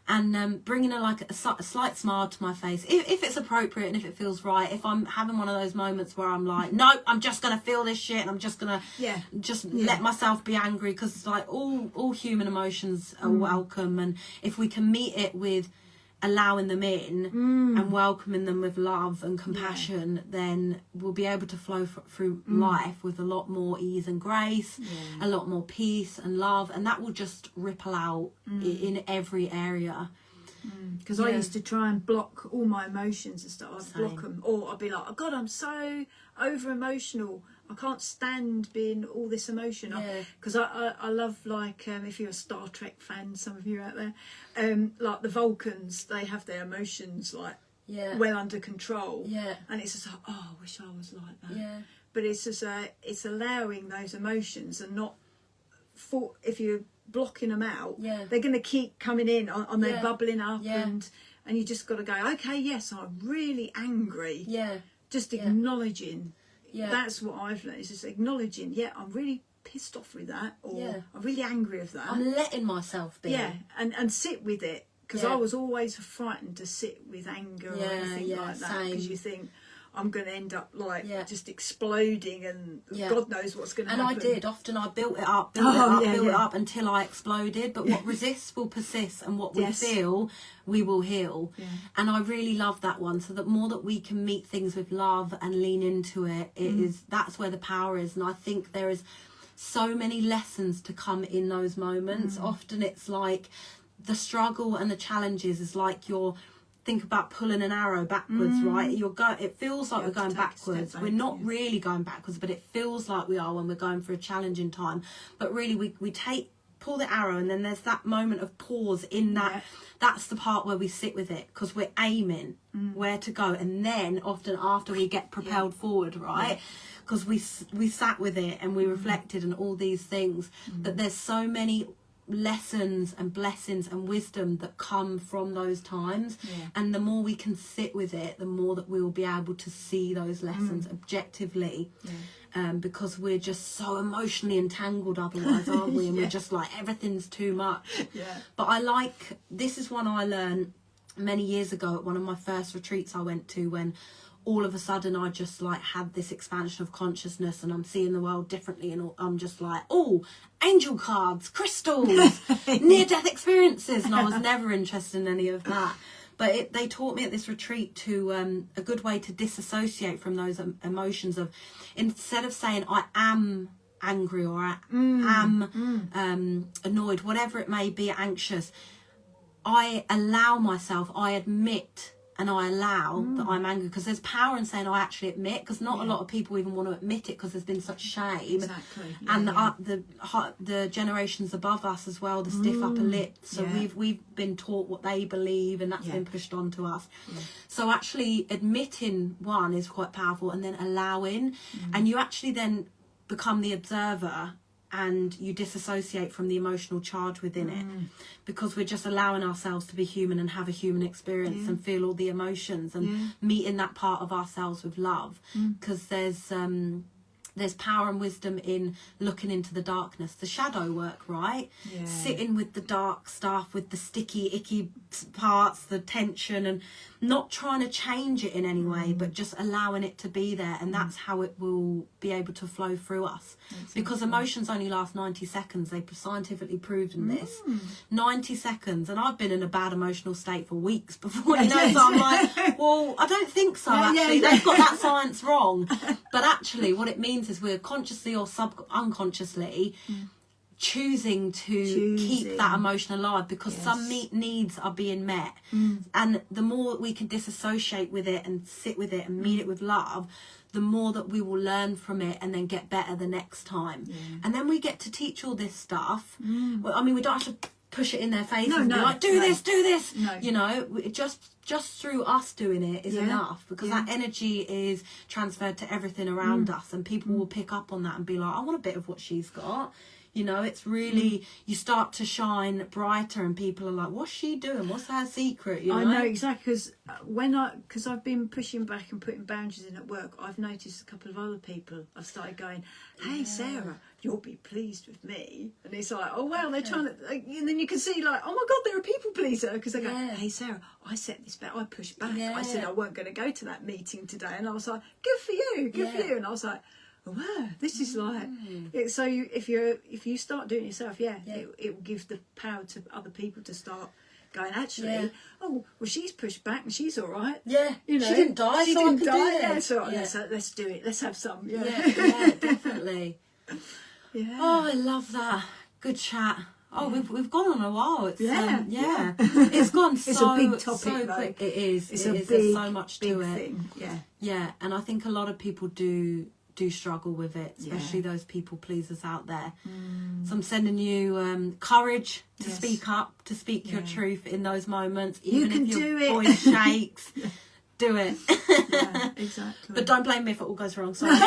And bringing a slight smile to my face, if it's appropriate and if it feels right. If I'm having one of those moments where I'm like, no, I'm just gonna feel this shit and I'm just gonna let myself be angry, because it's like all human emotions are welcome, and if we can meet it with allowing them in and welcoming them with love and compassion, then we'll be able to flow through life with a lot more ease and grace, a lot more peace and love, and that will just ripple out in every area.
Because I used to try and block all my emotions and stuff. I'd block them, or I'd be like, oh God, I'm so over emotional, I can't stand being all this emotion. Because I love, like, if you're a Star Trek fan, some of you out there, like the Vulcans, they have their emotions like well under control. And it's just like, oh, I wish I was like that. But it's just it's allowing those emotions and not if you're blocking them out, they're going to keep coming in on their bubbling up, and you just got to go, okay, yes, I'm really angry. Just acknowledging. That's what I've learned, is just acknowledging, I'm really pissed off with that, or I'm really angry with that.
I'm letting myself be.
And sit with it, because I was always frightened to sit with anger or anything like that, because you think, I'm going to end up like just exploding, and God knows what's going to happen.
And I did. Often I built it up, built it up until I exploded. But what resists will persist, and what we feel, we will heal. And I really love that one. So that more that we can meet things with love and lean into it, that's where the power is. And I think there is so many lessons to come in those moments. Often it's like the struggle and the challenges is like think about pulling an arrow backwards, right? It feels like we're going backwards. We're not really going backwards, but it feels like we are when we're going through a challenging time. But really, we pull the arrow, and then there's that moment of pause in that. That's the part where we sit with it, because we're aiming where to go, and then often after we get propelled forward, right? Because we sat with it and we reflected and all these things. That there's so many lessons and blessings and wisdom that come from those times, and the more we can sit with it, the more that we will be able to see those lessons objectively, because we're just so emotionally entangled otherwise, aren't we? And we're just like, everything's too much. But this is one I learned many years ago at one of my first retreats I went to, when all of a sudden I just like had this expansion of consciousness, and I'm seeing the world differently, and I'm just like, oh, angel cards, crystals, near-death experiences, and I was never interested in any of that. But they taught me at this retreat to a good way to disassociate from those emotions, of instead of saying I am angry or I am annoyed, whatever it may be, anxious, I allow myself, I admit and I allow that I'm angry, because there's power in saying I actually admit, because not a lot of people even want to admit it because there's been such shame. And the generations above us as well, the stiff upper lip, so we've been taught what they believe, and that's been pushed onto us. So actually admitting one is quite powerful, and then allowing, and you actually then become the observer, and you disassociate from the emotional charge within it, because we're just allowing ourselves to be human and have a human experience and feel all the emotions and meeting that part of ourselves with love, because there's power and wisdom in looking into the darkness, the shadow work, right? Sitting with the dark stuff, with the sticky, icky parts, the tension, and not trying to change it in any way, but just allowing it to be there. And that's how it will be able to flow through us. Because emotions only last 90 seconds. They've scientifically proven this. 90 seconds. And I've been in a bad emotional state for weeks before, you know, so I'm like, well, I don't think so, actually. They've got that science wrong. But actually, what it means is we're consciously or unconsciously choosing to keep that emotion alive, because some needs are being met. And the more we can disassociate with it and sit with it and meet it with love, the more that we will learn from it and then get better the next time. And then we get to teach all this stuff. Well, I mean, we don't have to push it in their faces and be like, do this. You know, just through us doing it is enough, because that energy is transferred to everything around us, and people will pick up on that and be like, I want a bit of what she's got. You know, it's really, you start to shine brighter, and people are like, what's she doing? What's her secret? You know?
I know, exactly, because I've been pushing back and putting boundaries in at work, I've noticed a couple of other people have started going, hey, Sarah, you'll be pleased with me. And it's like, oh, well, they're trying to, like, and then you can see, like, oh, my God, they're a people pleaser, because they go, hey, Sarah, I set this back, I pushed back. I said I weren't going to go to that meeting today. And I was like, good for you, good for you. And I was like, wow, this is like so if you start doing it yourself, it will give the power to other people to start going, actually, oh, well, she's pushed back and she's all right, you know,
she didn't die,
she
so
didn't
I can
die,
do this.
so let's do it, let's have some,
definitely. Oh, I love that. Good chat. Oh, we've gone on a while. It's it's gone so,
it's a big topic,
so quick. It is.
Big,
there's so much to it.
Thing.
And I think a lot of people do struggle with it, especially those people pleasers out there. So I'm sending you courage to speak up, to speak your truth in those moments, even if your voice shakes. Do it.
Exactly.
But don't blame me if it all goes wrong. Sorry.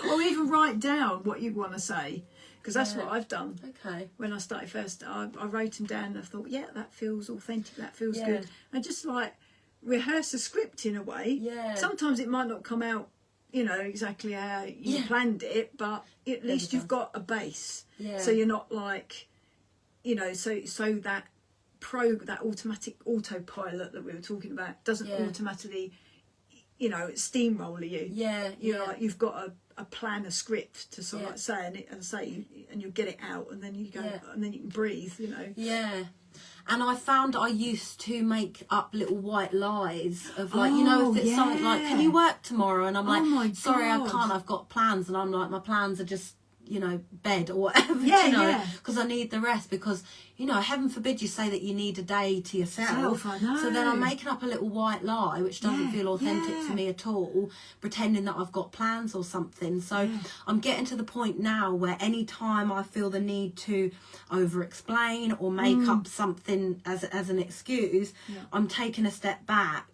Or even write down what you want to say, because that's what I've done.
Okay.
When I started first, I wrote them down and I thought, that feels authentic, that feels good. And just like rehearse a script in a way. Sometimes it might not come out, you know, exactly how you planned it, but at least you've got a base. So you're not like, you know, so that that automatic autopilot that we were talking about doesn't automatically, you know, steamroller you. You're like, you've got a plan, a script to sort of like say, and you'll get it out, and then you go, and then you can breathe, you know. And I found I used to make up little white lies of like, you know, if it's something like, can you work tomorrow? And I'm like, sorry, I can't, I've got plans. And I'm like, my plans are just, you know, bed or whatever, you know, because I need the rest, because, you know, heaven forbid you say that you need a day to yourself. I know.
So then I'm making up a little white lie, which doesn't feel authentic to me at all, pretending that I've got plans or something. So I'm getting to the point now where any time I feel the need to over-explain or make up something as an excuse, I'm taking a step back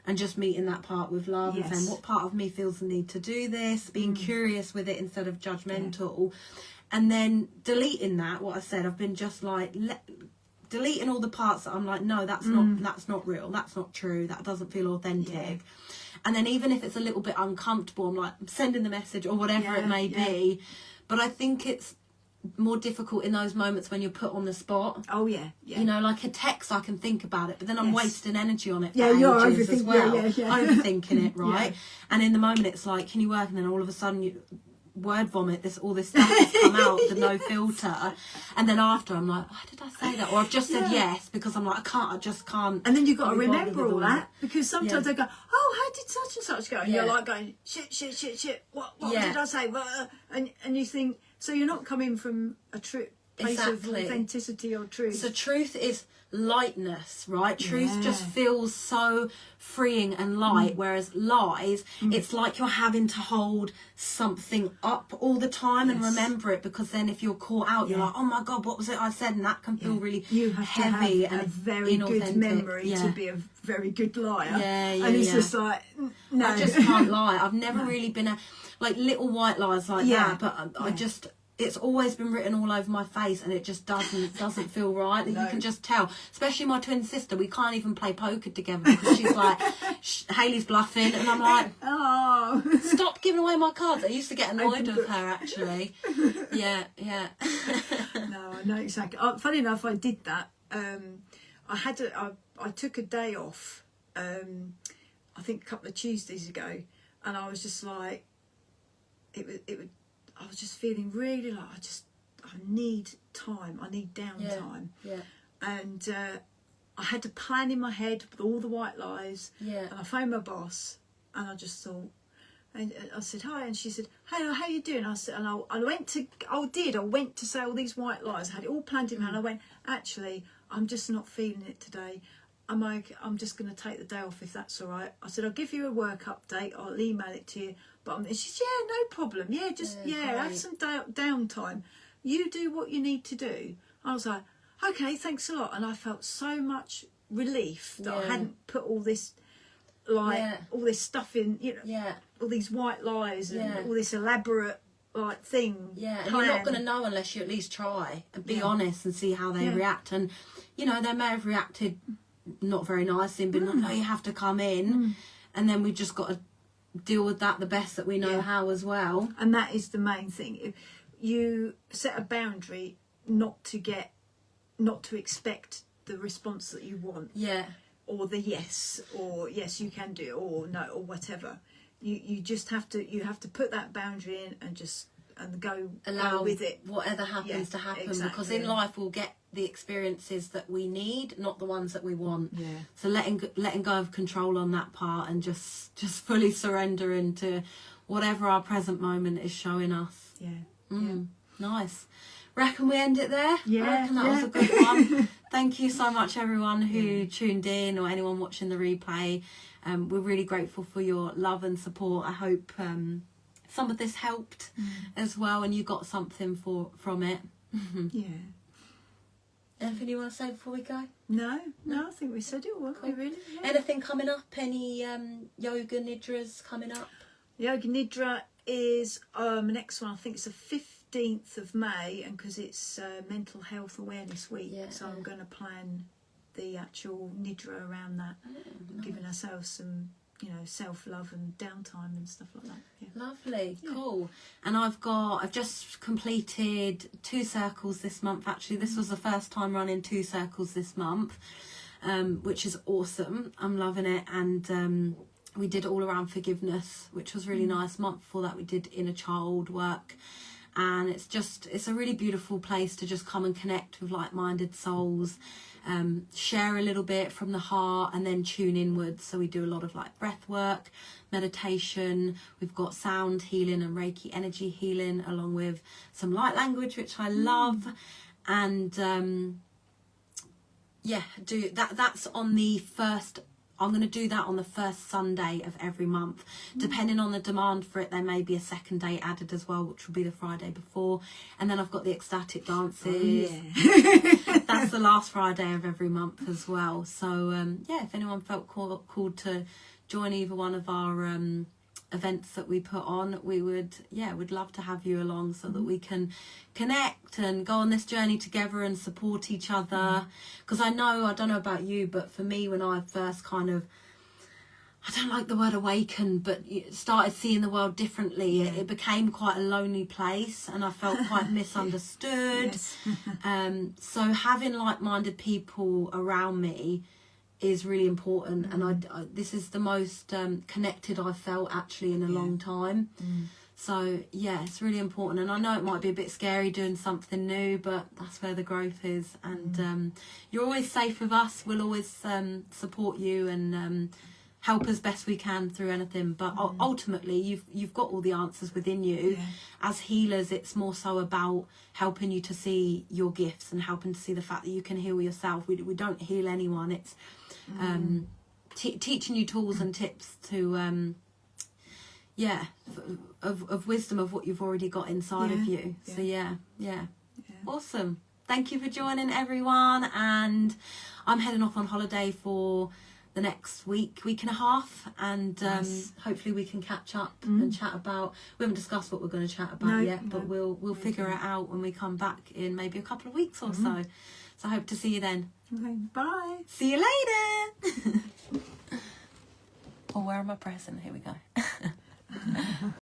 and just meeting that part with love and saying, what part of me feels the need to do this, being curious with it instead of judgmental, and then deleting that, what I said. I've been just like deleting all the parts that I'm like, no, that's not real, that's not true, that doesn't feel authentic. And then even if it's a little bit uncomfortable, I'm like sending the message or whatever it may be. But I think it's more difficult in those moments when you're put on the spot. You know, like a text, I can think about it, but then I'm wasting energy on it for ages as well. Overthinking it, right? And in the moment it's like, can you work? And then all of a sudden you word vomit, all this stuff has come out, the no filter, and then after I'm like, why did I say that? Or I've just said yes because I'm like, I just can't.
And then you've got to remember all that, because sometimes they go, oh, how did such and such go? And you're like going, shit, what did I say? And you think, so you're not coming from a place of authenticity or truth.
So truth is lightness, right? Truth just feels so freeing and light, whereas lies, it's like you're having to hold something up all the time and remember it, because then if you're caught out, you're like, oh my God, what was it I said? And that can feel really
you have
heavy
to have
and
a very good memory to be a very good liar. And it's just like, no.
I just can't lie. I've never really been like little white lies like that, but I just... It's always been written all over my face, and it just doesn't feel right. You can just tell. Especially my twin sister, we can't even play poker together because she's like, Hayley's bluffing, and I'm like, oh, stop giving away my cards. I used to get annoyed with her, actually. Yeah.
No, I know exactly. Funny enough, I did that. I took a day off. I think a couple of Tuesdays ago, and I was just like, I was just feeling really like I need time. I need downtime.
Yeah.
And I had to plan in my head with all the white lies.
Yeah.
And I phoned my boss, and I just thought, and I said hi, and she said, "Hey, how you doing?" I said, and I went to say all these white lies. I had it all planned in my head. I went, actually, I'm just not feeling it today. I'm just going to take the day off if that's all right. I said, I'll give you a work update. I'll email it to you. But she said, yeah, no problem. Yeah, just have some downtime. You do what you need to do. I was like, okay, thanks a lot. And I felt so much relief that I hadn't put all this, all this stuff in, all these white lies and all this elaborate thing.
Yeah, and you're not going to know unless you at least try and be honest and see how they react. And they may have reacted not very nicely and been like, no, you have to come in, and then we've just got to deal with that the best that we know how as well. And
that is the main thing. If you set a boundary not to expect the response that you want, or the yes, or yes you can do it, or no, or whatever. You just have to put that boundary in and go with it.
Whatever happens to happen, because in life we'll get the experiences that we need, not the ones that we want. So letting go of control on that part, and just fully surrendering to whatever our present moment is showing us. Nice. Reckon we end it there? I reckon that was a good one. Thank you so much, everyone who tuned in, or anyone watching the replay. We're really grateful for your love and support. I hope some of this helped as well, and you got something from it. Anything you want to say before we go?
No, I think we said it all, haven't we, really?
Anything coming up? Any yoga nidras coming up?
Yoga nidra is next one. I think it's the 15th of May, and because it's Mental Health Awareness Week, so I'm going to plan the actual nidra around that, giving ourselves some self-love and downtime and stuff like that. Lovely.
Cool. And I've just completed 2 circles this month. Actually, this was the first time running 2 circles this month, which is awesome. I'm loving it. And we did all around forgiveness, which was really nice. Month before that we did inner child work, and it's a really beautiful place to just come and connect with like-minded souls, share a little bit from the heart, and then tune inwards. So we do a lot of like breath work, meditation. We've got sound healing and Reiki energy healing, along with some light language, which I love. And do that. That's on the first. I'm going to do that on the first Sunday of every month. Depending on the demand for it, there may be a second day added as well, which will be the Friday before. And then I've got the ecstatic dances. That's the last Friday of every month as well. So, if anyone felt called to join either one of our events that we put on, we would love to have you along, so that we can connect and go on this journey together and support each other. Because I don't know about you, but for me, when I first kind of, I don't like the word awaken, but started seeing the world differently, it became quite a lonely place, and I felt quite misunderstood. So having like-minded people around me is really important, and I this is the most connected I've felt actually in a long time. So it's really important, and I know it might be a bit scary doing something new, but that's where the growth is. And you're always safe with us. We'll always support you, and help as best we can through anything, but ultimately you've got all the answers within you. As healers, it's more so about helping you to see your gifts and helping to see the fact that you can heal yourself. We don't heal anyone. It's teaching you tools and tips to of wisdom of what you've already got inside of you. So awesome. Thank you for joining, everyone, and I'm heading off on holiday for the next week and a half, and hopefully we can catch up and chat about, we haven't discussed what we're going to chat about yet, but we'll figure it out when we come back in maybe a couple of weeks or so. So I hope to see you then.
Okay, bye.
See you later. Oh, where am I pressing? Here we go.